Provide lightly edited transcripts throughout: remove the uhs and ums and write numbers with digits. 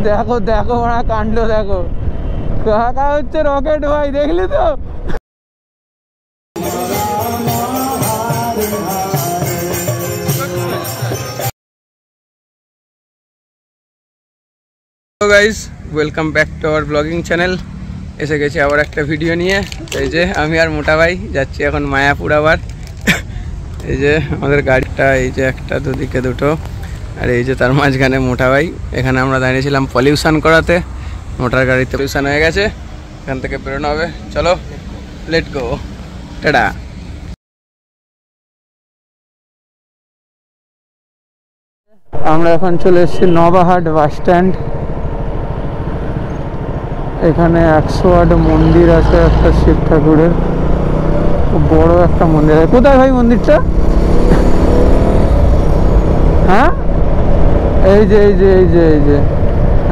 দেখো দেখো ওরা কাণ্ড দেখো, কাকা হচ্ছে রকেট ভাই, দেখলি তো? Hello guys, welcome back to our blogging channel. এসে গেছি আবার একটা ভিডিও নিয়ে। এই যে আমি আর মোটা ভাই যাচ্ছি এখন মায়াপুর আবার। এই যে আমাদের গাড়িটা, এই যে একটা, দুদিকে দুটো, আর এই যে তার মাঝখানে মোটা ভাই। এখানে আমরা দাঁড়িয়েছিলাম পলিউশন করাতে, মোটার গাড়িতে পলিউশন হয়ে গেছে, এখান থেকে বেরোনো হবে। চলো লেট গো, টাটা। আমরা এখন চলে এসেছি নবাহাট বাস স্ট্যান্ড। এখানে 108 মন্দির আছে, একটা শিব ঠাকুরের বড় একটা মন্দির আছে। কোথায় ভাই মন্দিরটা? হ্যাঁ এই যে এই যে এই যে এই যে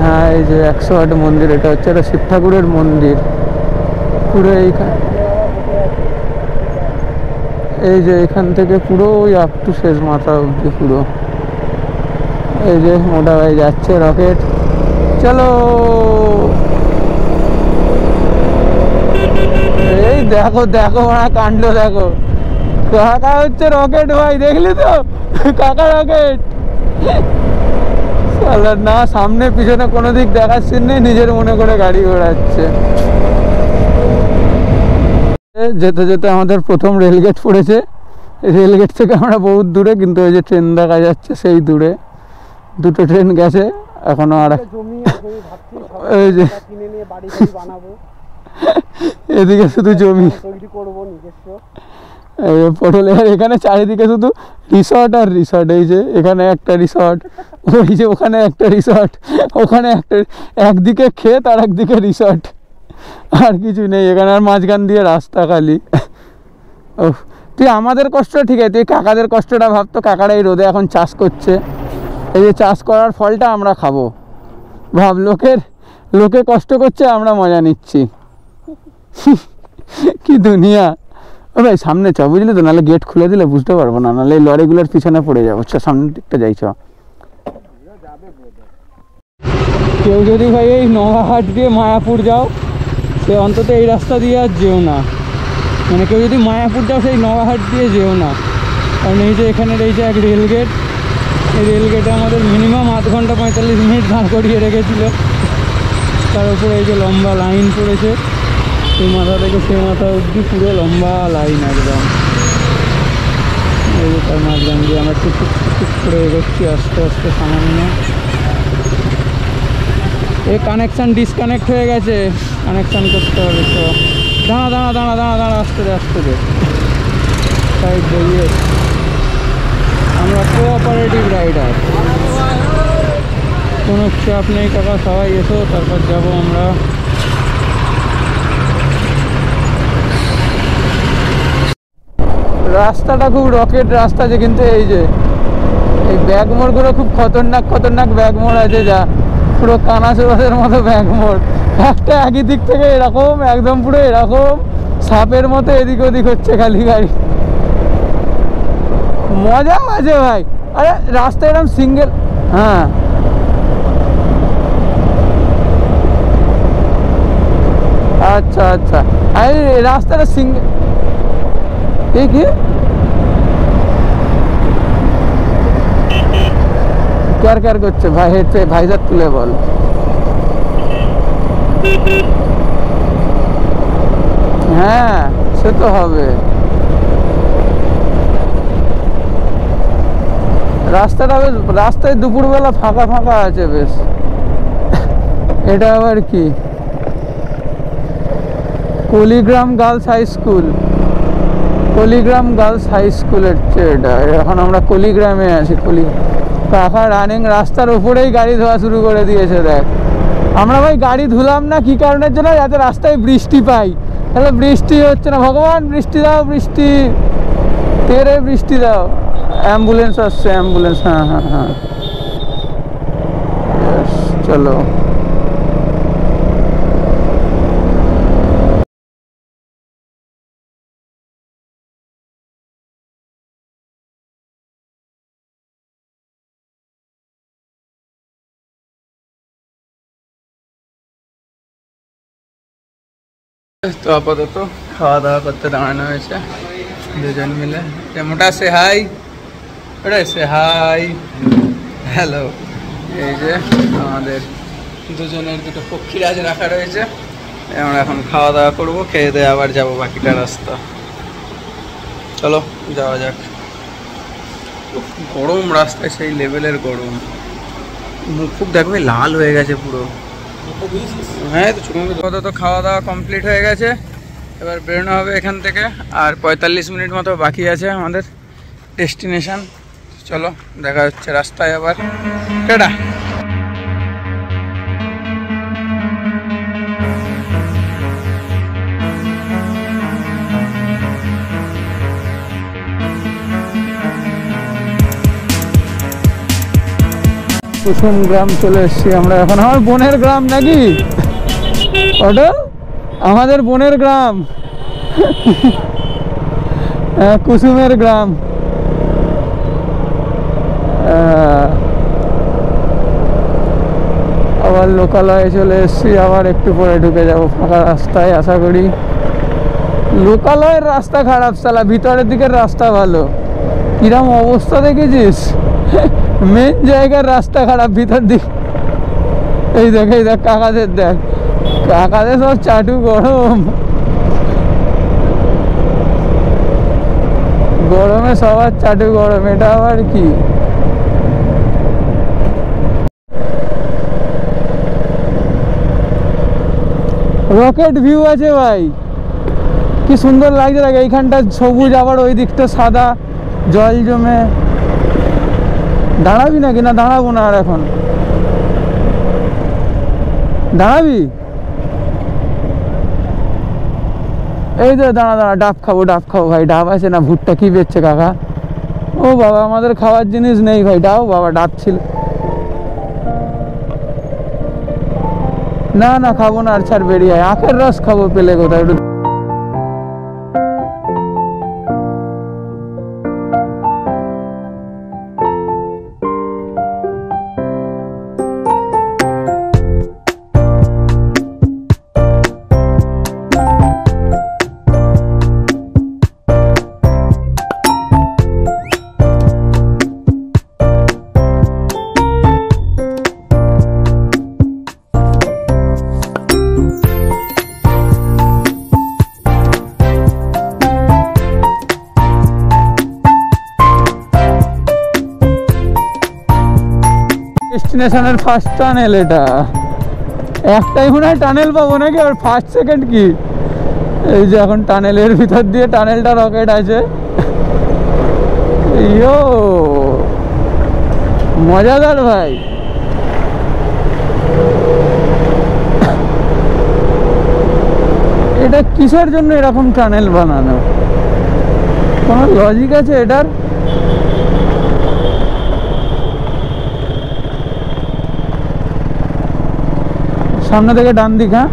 হ্যাঁ, এই যে 108 মন্দির, এটা হচ্ছে একটা শিব ঠাকুরের মন্দির। পুরো এই যে এখান থেকে পুরো ওই আপ টু শেষ মাথা অব্দি পুরো। এই যে মোটা ভাই যাচ্ছে রকেট, চলো। এই দেখো দেখো ওরা কাণ্ড দেখো, কাকা হচ্ছে রকেট ভাই, দেখলি তো? কাকা রকেট। না সামনে পিছনে কোনো দিক দেখাচ্ছেন নেই, নিজের মনে করে গাড়ি ঘোরাচ্ছে। যেতে যেতে আমাদের প্রথম রেলগেট পড়েছে। রেলগেট থেকে আমরা বহুত দূরে, কিন্তু ওই যে ট্রেন দেখা যাচ্ছে সেই দূরে, দুটো ট্রেন গেছে এখনো। আর এই যে এদিকে শুধু জমি পটলের, এখানে চারিদিকে শুধু রিসর্ট আর রিসর্ট। এই যে এখানে একটা রিসর্ট, ওই যে ওখানে একটা রিসর্ট, ওখানে একটা, একদিকে ক্ষেত আর একদিকে রিসর্ট, আর কিছু নেই এখানে। আর মাঝখান দিয়ে রাস্তা খালি। ও, তুই আমাদের কষ্ট ঠিক আছে, তুই কাকাদের কষ্টটা ভাবতো। কাকারা এই রোদে এখন চাষ করছে, এই যে চাষ করার ফলটা আমরা খাবো। ভাব, লোকে কষ্ট করছে, আমরা মজা নিচ্ছি। কি দুনিয়া। ও ভাই সামনে চ, বুঝলি তো? নাহলে গেট খুলে দিলে বুঝতে পারবো না, নাহলে এই লরিগুলোর পিছনে পড়ে যাবো। সামনের দিকটা যাই চ। কেউ যদি ভাই এই নবাহাট দিয়ে মায়াপুর যাও, সে অন্তত এই রাস্তা দিয়ে আর যেও না। মানে কেউ যদি মায়াপুর যাও, সেই নবাহাট দিয়ে যেও না। কারণ এই যে এখানের এই যে এক রেলগেট, এই রেলগেটে আমাদের মিনিমাম 8 ঘন্টা 45 মিনিট দাঁড় করিয়ে রেখেছিল। তার উপরে এই যে লম্বা লাইন পড়েছে, এই মাথা থেকে সেই মাথা অবধি পুরো লম্বা লাইন একদম। এই যে তার মাঝখান দিয়ে আমরা টুকটুক টুকটুক করে এগোচ্ছি আস্তে আস্তে সামান্য। এই কানেকশান ডিসকানেক্ট হয়ে গেছে, কানেকশান করতে হবে। তো দাঁড়া দাঁড়া দাঁড়া দাঁড়া দাঁড়া, আসতে দে আসতে দে। সাইড বেরিয়ে, আমরা কোঅপারেটিভ রাইডার, কোনো চাপ নেই কাকা, সবাই এসো, তারপর যাব আমরা। রাস্তাটা খুব রকেট রাস্তা আছে, কিন্তু এই যে এই ব্যাগ মোড়গুলো খুব খতরনাক খতরনাক ব্যাগ মোড় আছে, যা পুরো কানাচোড়াদের মতো ব্যাগ মোড়। একটা একই দিক থেকে এরকম একদম পুরো এরকম সাপের মতো এদিক ওদিক হচ্ছে খালি গাড়ি। মজাও আছে ভাই। আরে রাস্তা এরকম সিঙ্গেল। হ্যাঁ আচ্ছা আচ্ছা, আরে রাস্তাটা সিঙ্গেল। এই কি ক্যার ক্যার করছে ভাই? হেঁটে ভাইজার তুলে বল। হ্যাঁ সে তো হবে। রাস্তাটা বেশ, রাস্তায় দুপুরবেলা ফাঁকা ফাঁকা আছে বেশ। এটা আবার কি? Kuligram girls high school, Kuligram girls high স্কুলের এটা। এখন আমরা কুলিগ্রামে আছি। কাকা রানিং রাস্তার উপরেই গাড়ি ধোয়া শুরু করে দিয়েছে। দেখ, আমরা ভাই গাড়ি ধুলাম না কি কারণের জন্য? যাতে রাস্তায় বৃষ্টি পাই। তাহলে বৃষ্টি হচ্ছে না, ভগবান বৃষ্টি দাও, বৃষ্টি তেরে বৃষ্টি দাও। অ্যাম্বুলেন্স আসছে, অ্যাম্বুলেন্স। হ্যাঁ হ্যাঁ হ্যাঁ, চলো। তো আপাতত খাওয়া দাওয়া করতে দাঁড়ানো হয়েছে দুজন মিলে। মোটা সে হাই, ওটা সে হাই, হ্যালো। এই যে আমাদের দুজনের দুটো পক্ষীরাজ রাখা রয়েছে, আমরা এখন খাওয়া দাওয়া করবো, খেয়ে দিয়ে আবার যাবো বাকিটা রাস্তা। চলো যাওয়া যাক। গরম রাস্তায় সেই লেভেলের গরম, মুখ ফুক দেখবে লাল হয়ে গেছে পুরো। হ্যাঁ তো তো খাওয়া দাওয়া কমপ্লিট হয়ে গেছে, এবার বেরোনো হবে এখান থেকে। আর 45 মিনিট মতো বাকি আছে আমাদের ডেস্টিনেশন। চলো দেখা হচ্ছে রাস্তায় আবার, টাটা। কুসুম গ্রাম চলে এসেছি আমরা এখন। আমার বোনের গ্রাম নাকি ওটা, আমাদের বোনের গ্রাম, কুসুমের গ্রাম। আবার লোকালয়ে চলে এসেছি, আবার একটু পরে ঢুকে যাবো ফাঁকা রাস্তায় আশা করি। লোকালয়ের রাস্তা খারাপ সালা, ভিতরের দিকের রাস্তা ভালো। কিরম অবস্থা দেখেছিস, মেন জায়গার রাস্তা খারাপ, ভিতর দিক। এই দেখ এই দেখ কাকাদের দেখ, কাকাদের সব চাটু গরম, গরমে সবার চাটু গরম। এটা আবার কি, রকেট ভিউ আছে ভাই, কি সুন্দর লাগছে। দেখ এইখানটা সবুজ, আবার ওই দিকটা সাদা, জল জমে। দাঁড়াবি নাকি? না দাঁড়াবো না আর, এখন দাঁড়াবি? এই তো দাঁড়া দাঁড়া, ডাব খাবো, ডাব খাবো ভাই। ডাব আছে না? ভুট্টা কি বেচছে কাকা? ও বাবা, আমাদের খাওয়ার জিনিস নেই ভাই। ডাব বাবা, ডাব ছিল না। না খাবো না, আর ছাড়, বেরিয়ে আয়। আখের রস খাবো পেলে কোথায় একটু। ডেস্টিনেশনের ফার্স্ট টানেল এটা, একটাই মনে হয় টানেল পাবো নাকি, আর ফার্স্ট সেকেন্ড কি। এই যে এখন টানেলের ভিতর দিয়ে, টানেলটা রকেট আছে। ইয়ো মজাদার ভাই। এটা কিসের জন্য এরকম টানেল বানানো, কোনো লজিক আছে এটার? সামনে থেকে ডান দিক। হ্যাঁ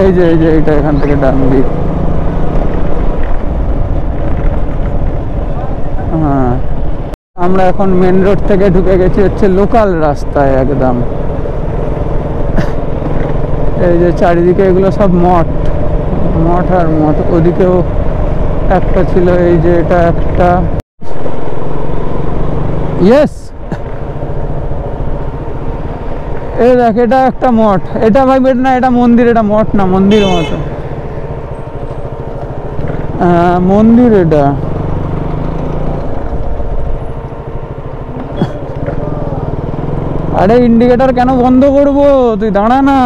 এই যে এইটা এখান থেকে ডান দিক। হ্যাঁ আমরা এখন মেন রোড থেকে ঢুকে গেছি হচ্ছে লোকাল রাস্তায় একদম। এই যে চারিদিকে এগুলো সব মঠ, মঠ আর মঠ। ওদিকেও একটা ছিল, এই যে এটা একটা। ইয়েস, এই দেখ এটা একটা মঠ। এটা ভাই না, এটা মন্দির, এটা মঠ না, মন্দির মতো। মন্দির এটা। আরে ইন্ডিকেটর কেন বন্ধ করবো? তুই দাঁড়া না,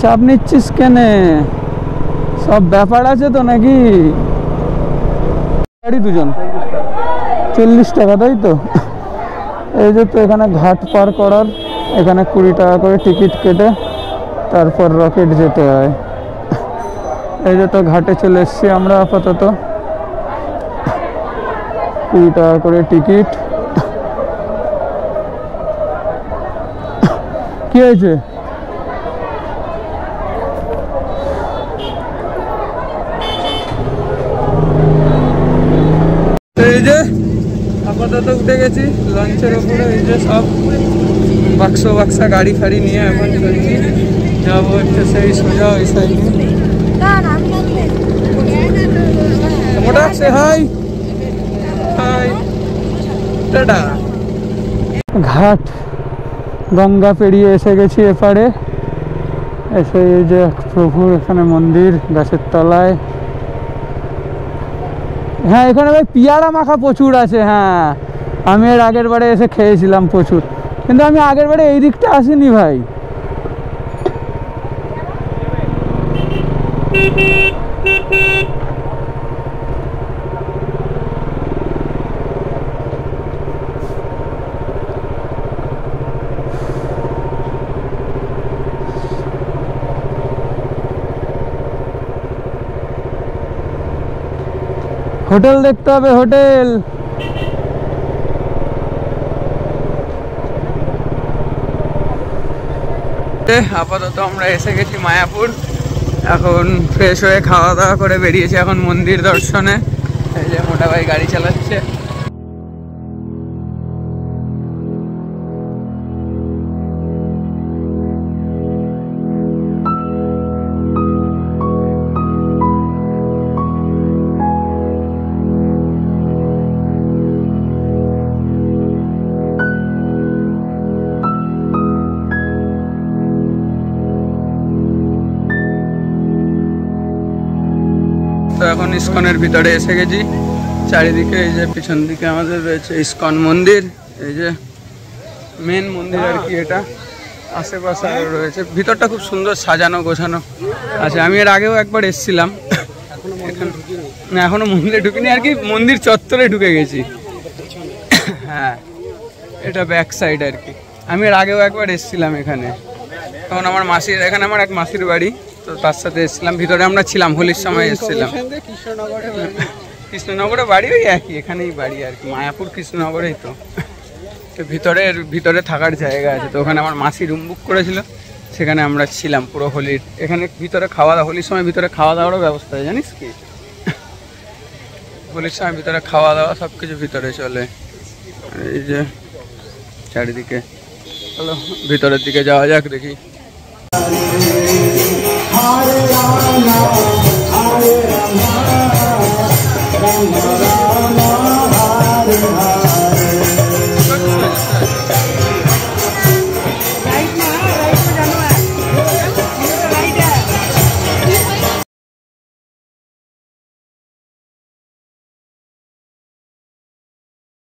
চাপ নিচ্ছিস কেনে? সব ব্যাপার আছে তো নাকি? গাড়ি দুজন 40 টাকা, তাই তো? এই যে তো এখানে ঘাট পার করার, এখানে 20 টাকা করে টিকিট কেটে তারপর রকেট যেতে হয়। এই যে তো ঘাটে চলে এসছি আমরা আপাতত। 20 টাকা করে টিকিট। কি হয়েছে? এই যে আপাতত উঠে গেছি লঞ্চের উপরে। এই যে সব বাক্সা গাড়ি ফাড়ি নিয়ে এখন চলছি, যাবো হচ্ছে সেই সোজা ওই সাইডে। মোটা সে হাই হাই টাটা। ঘাট গঙ্গা পেরিয়ে এসে গেছি এপারে, এসে এই যে প্রভুর এখানে মন্দির গাছের তলায়। হ্যাঁ এখানে ভাই পিয়ারা মাখা প্রচুর আছে। হ্যাঁ আমি এর আগের বারে এসে খেয়েছিলাম প্রচুর, কিন্তু আমি আগের বারে এই দিকটা আসিনি ভাই। হোটেল দেখতে হবে, হোটেল। আপাতত আমরা এসে গেছি মায়াপুর, এখন ফ্রেশ হয়ে খাওয়া দাওয়া করে বেরিয়েছি এখন মন্দির দর্শনে। এই যে মোটা ভাই গাড়ি চালাচ্ছে। তো এখন ইস্কনের ভিতরে এসে গেছি। চারিদিকে এই যে পিছন দিকে আমাদের রয়েছে ইস্কন মন্দির, এই যে মেন মন্দির আর কি এটা। আশেপাশে আরও রয়েছে, ভিতরটা খুব সুন্দর সাজানো গোছানো আছে। আমি এর আগেও একবার এসেছিলাম, না এখনো মন্দিরে ঢুকিনি আর কি, মন্দির চত্বরে ঢুকে গেছি। হ্যাঁ এটা ব্যাক সাইড আর কি। আমি এর আগেও একবার এসেছিলাম এখানে, তখন আমার মাসির, এখানে আমার এক মাসির বাড়ি, তো তার সাথে এসেছিলাম। ভিতরে আমরা ছিলাম, হোলির সময় এসেছিলাম। কৃষ্ণনগরে বাড়ি ওই একই, এখানেই বাড়ি আর কি, মায়াপুর কৃষ্ণনগরেই। তো ভিতরে থাকার জায়গা আছে, তো ওখানে আমার মাসি রুম বুক করেছিল, সেখানে আমরা ছিলাম পুরো হোলির। এখানে ভিতরে খাওয়া দাওয়া, হোলির সময় ভিতরে খাওয়া দাওয়ারও ব্যবস্থা আছে জানিস কি? হোলির সময় ভিতরে খাওয়া দাওয়া সব কিছু ভিতরে চলে। এই যে চারিদিকে, চলো ভিতরের দিকে যাওয়া যাক, দেখি। Hare Rama, Rama Rama, Hare Hare.